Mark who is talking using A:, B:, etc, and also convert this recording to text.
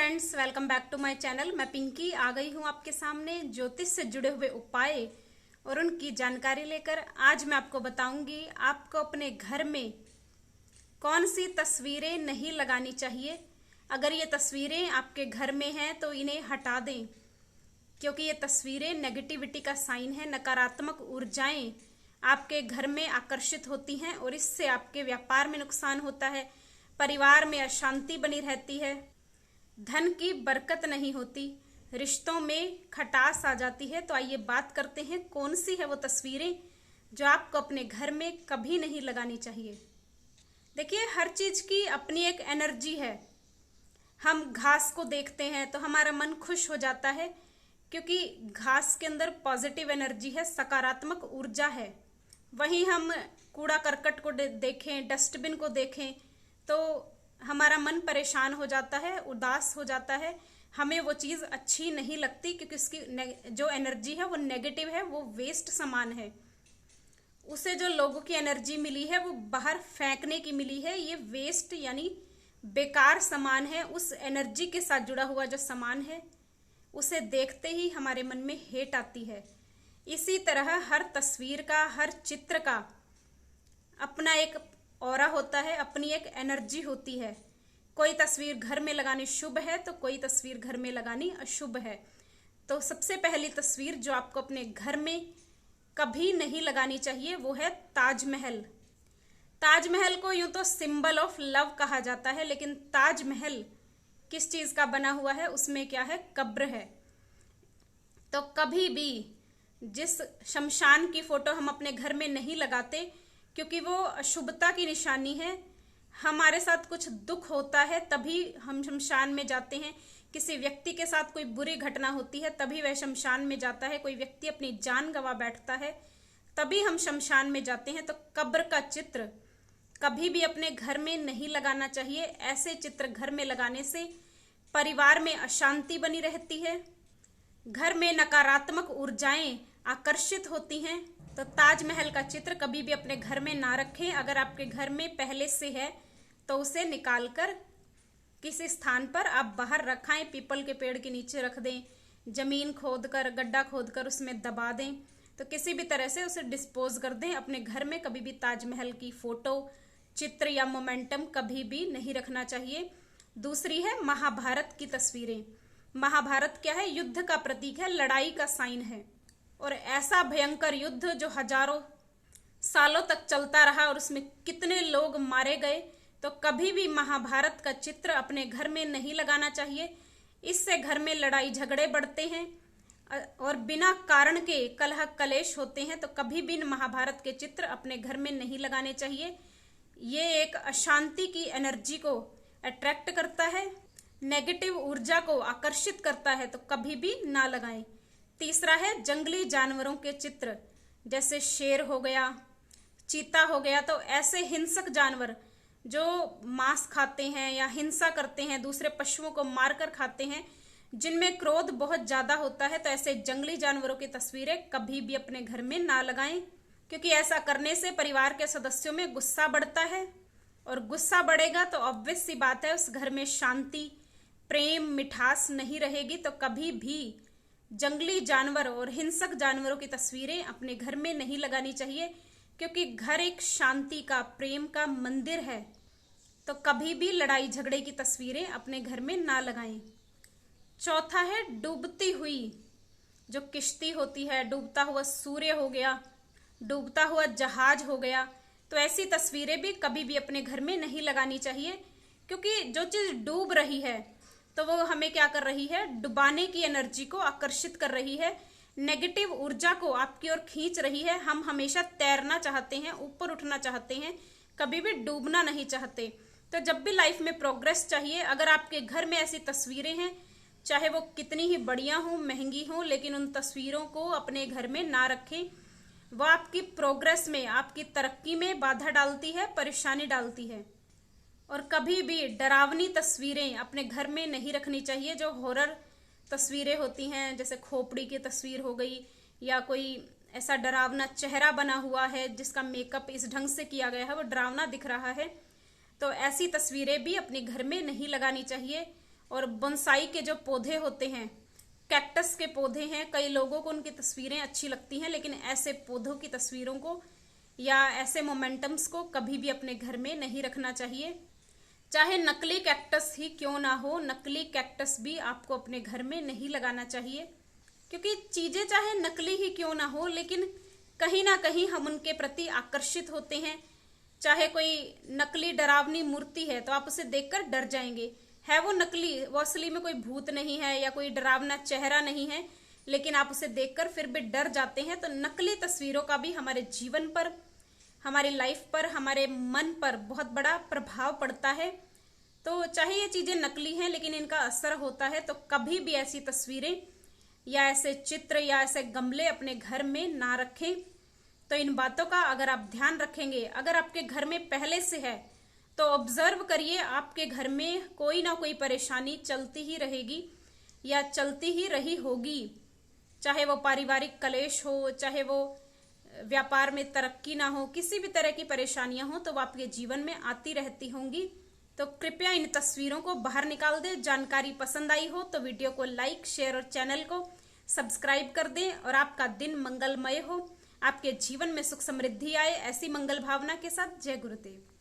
A: Friends, welcome back to my channel. मैं पिंकी आ गई हूं आपके सामने ज्योतिष से जुड़े हुए उपाय और उनकी जानकारी लेकर। आज मैं आपको बताऊंगी आपको अपने घर में कौन सी तस्वीरें नहीं लगानी चाहिए। अगर ये तस्वीरें आपके घर में हैं तो इन्हें हटा दें, क्योंकि ये तस्वीरें नेगेटिविटी का साइन है। नकारात्मक ऊर्जाएं आपके घर में आकर्षित होती हैं और इससे आपके व्यापार में नुकसान होता है, परिवार में अशांति बनी रहती है, धन की बरकत नहीं होती, रिश्तों में खटास आ जाती है। तो आइए बात करते हैं कौन सी है वो तस्वीरें जो आपको अपने घर में कभी नहीं लगानी चाहिए। देखिए, हर चीज की अपनी एक एनर्जी है। हम घास को देखते हैं तो हमारा मन खुश हो जाता है, क्योंकि घास के अंदर पॉजिटिव एनर्जी है, सकारात्मक ऊर्जा है। वहीं हम कूड़ा करकट को देखें, डस्टबिन को देखें तो हमारा मन परेशान हो जाता है, उदास हो जाता है, हमें वो चीज़ अच्छी नहीं लगती, क्योंकि उसकी जो एनर्जी है वो नेगेटिव है, वो वेस्ट सामान है। उसे जो लोगों की एनर्जी मिली है वो बाहर फेंकने की मिली है। ये वेस्ट यानी बेकार सामान है। उस एनर्जी के साथ जुड़ा हुआ जो सामान है उसे देखते ही हमारे मन में हेट आती है। इसी तरह हर तस्वीर का, हर चित्र का अपना एक ऑरा होता है, अपनी एक एनर्जी होती है। कोई तस्वीर घर में लगानी शुभ है तो कोई तस्वीर घर में लगानी अशुभ है। तो सबसे पहली तस्वीर जो आपको अपने घर में कभी नहीं लगानी चाहिए वो है ताजमहल। ताजमहल को यूं तो सिंबल ऑफ लव कहा जाता है, लेकिन ताजमहल किस चीज का बना हुआ है, उसमें क्या है, कब्र है। तो कभी भी जिस शमशान की फोटो हम अपने घर में नहीं लगाते, क्योंकि वो अशुभता की निशानी है। हमारे साथ कुछ दुख होता है तभी हम शमशान में जाते हैं। किसी व्यक्ति के साथ कोई बुरी घटना होती है तभी वह शमशान में जाता है। कोई व्यक्ति अपनी जान गंवा बैठता है तभी हम शमशान में जाते हैं। तो कब्र का चित्र कभी भी अपने घर में नहीं लगाना चाहिए। ऐसे चित्र घर में लगाने से परिवार में अशांति बनी रहती है, घर में नकारात्मक ऊर्जाएं आकर्षित होती हैं। तो ताजमहल का चित्र कभी भी अपने घर में ना रखें। अगर आपके घर में पहले से है तो उसे निकालकर किसी स्थान पर आप बाहर रखाएं, पीपल के पेड़ के नीचे रख दें, जमीन खोदकर, गड्ढा खोदकर उसमें दबा दें। तो किसी भी तरह से उसे डिस्पोज कर दें। अपने घर में कभी भी ताजमहल की फोटो, चित्र या मोमेंटम कभी भी नहीं रखना चाहिए। दूसरी है महाभारत की तस्वीरें। महाभारत क्या है, युद्ध का प्रतीक है, लड़ाई का साइन है। और ऐसा भयंकर युद्ध जो हजारों सालों तक चलता रहा और उसमें कितने लोग मारे गए, तो कभी भी महाभारत का चित्र अपने घर में नहीं लगाना चाहिए। इससे घर में लड़ाई झगड़े बढ़ते हैं और बिना कारण के कलह कलेश होते हैं। तो कभी भी महाभारत के चित्र अपने घर में नहीं लगाने चाहिए। ये एक अशांति की एनर्जी को अट्रैक्ट करता है, नेगेटिव ऊर्जा को आकर्षित करता है, तो कभी भी ना लगाएं। तीसरा है जंगली जानवरों के चित्र, जैसे शेर हो गया, चीता हो गया। तो ऐसे हिंसक जानवर जो मांस खाते हैं या हिंसा करते हैं, दूसरे पशुओं को मारकर खाते हैं, जिनमें क्रोध बहुत ज्यादा होता है, तो ऐसे जंगली जानवरों की तस्वीरें कभी भी अपने घर में ना लगाएं, क्योंकि ऐसा करने से परिवार के सदस्यों में गुस्सा बढ़ता है। और गुस्सा बढ़ेगा तो ऑब्वियस सी बात है उस घर में शांति, प्रेम, मिठास नहीं रहेगी। तो कभी भी जंगली जानवर और हिंसक जानवरों की तस्वीरें अपने घर में नहीं लगानी चाहिए, क्योंकि घर एक शांति का, प्रेम का मंदिर है। तो कभी भी लड़ाई झगड़े की तस्वीरें अपने घर में ना लगाएं। चौथा है डूबती हुई जो किश्ती होती है, डूबता हुआ सूर्य हो गया, डूबता हुआ जहाज हो गया। तो ऐसी तस्वीरें भी कभी भी अपने घर में नहीं लगानी चाहिए, क्योंकि जो चीज डूब रही है तो वो हमें क्या कर रही है, डुबाने की एनर्जी को आकर्षित कर रही है, नेगेटिव ऊर्जा को आपकी ओर खींच रही है। हम हमेशा तैरना चाहते हैं, ऊपर उठना चाहते हैं, कभी भी डूबना नहीं चाहते। तो जब भी लाइफ में प्रोग्रेस चाहिए, अगर आपके घर में ऐसी तस्वीरें हैं, चाहे वो कितनी ही बढ़िया हो, महंगी हो, लेकिन उन तस्वीरों को अपने घर में ना रखें। वो आपकी प्रोग्रेस में, आपकी तरक्की में बाधा डालती है, परेशानी डालती है। और कभी भी डरावनी तस्वीरें अपने घर में नहीं रखनी चाहिए। जो हॉरर तस्वीरें होती हैं, जैसे खोपड़ी की तस्वीर हो गई, या कोई ऐसा डरावना चेहरा बना हुआ है जिसका मेकअप इस ढंग से किया गया है, वो डरावना दिख रहा है, तो ऐसी तस्वीरें भी अपने घर में नहीं लगानी चाहिए। और बोनसाई के जो पौधे होते हैं, कैक्टस के पौधे हैं, कई लोगों को उनकी तस्वीरें अच्छी लगती हैं, लेकिन ऐसे पौधों की तस्वीरों को या ऐसे मोमेंटम्स को कभी भी अपने घर में नहीं रखना चाहिए। चाहे नकली कैक्टस ही क्यों ना हो, नकली कैक्टस भी आपको अपने घर में नहीं लगाना चाहिए, क्योंकि चीजें चाहे नकली ही क्यों ना हो, लेकिन कहीं ना कहीं हम उनके प्रति आकर्षित होते हैं। चाहे कोई नकली डरावनी मूर्ति है तो आप उसे देखकर डर जाएंगे, है वो नकली, वो असली में कोई भूत नहीं है या कोई डरावना चेहरा नहीं है, लेकिन आप उसे देखकर फिर भी डर जाते हैं। तो नकली तस्वीरों का भी हमारे जीवन पर, हमारी लाइफ पर, हमारे मन पर बहुत बड़ा प्रभाव पड़ता है। तो चाहे ये चीजें नकली हैं, लेकिन इनका असर होता है। तो कभी भी ऐसी तस्वीरें या ऐसे चित्र या ऐसे गमले अपने घर में ना रखें। तो इन बातों का अगर आप ध्यान रखेंगे, अगर आपके घर में पहले से है तो ऑब्जर्व करिए, आपके घर में कोई ना कोई परेशानी चलती ही रहेगी या चलती ही रही होगी। चाहे वो पारिवारिक कलेश हो, चाहे वो व्यापार में तरक्की ना हो, किसी भी तरह की परेशानियां हो तो वो आपके जीवन में आती रहती होंगी। तो कृपया इन तस्वीरों को बाहर निकाल दें। जानकारी पसंद आई हो तो वीडियो को लाइक, शेयर और चैनल को सब्सक्राइब कर दें। और आपका दिन मंगलमय हो, आपके जीवन में सुख समृद्धि आए, ऐसी मंगल भावना के साथ। जय गुरुदेव।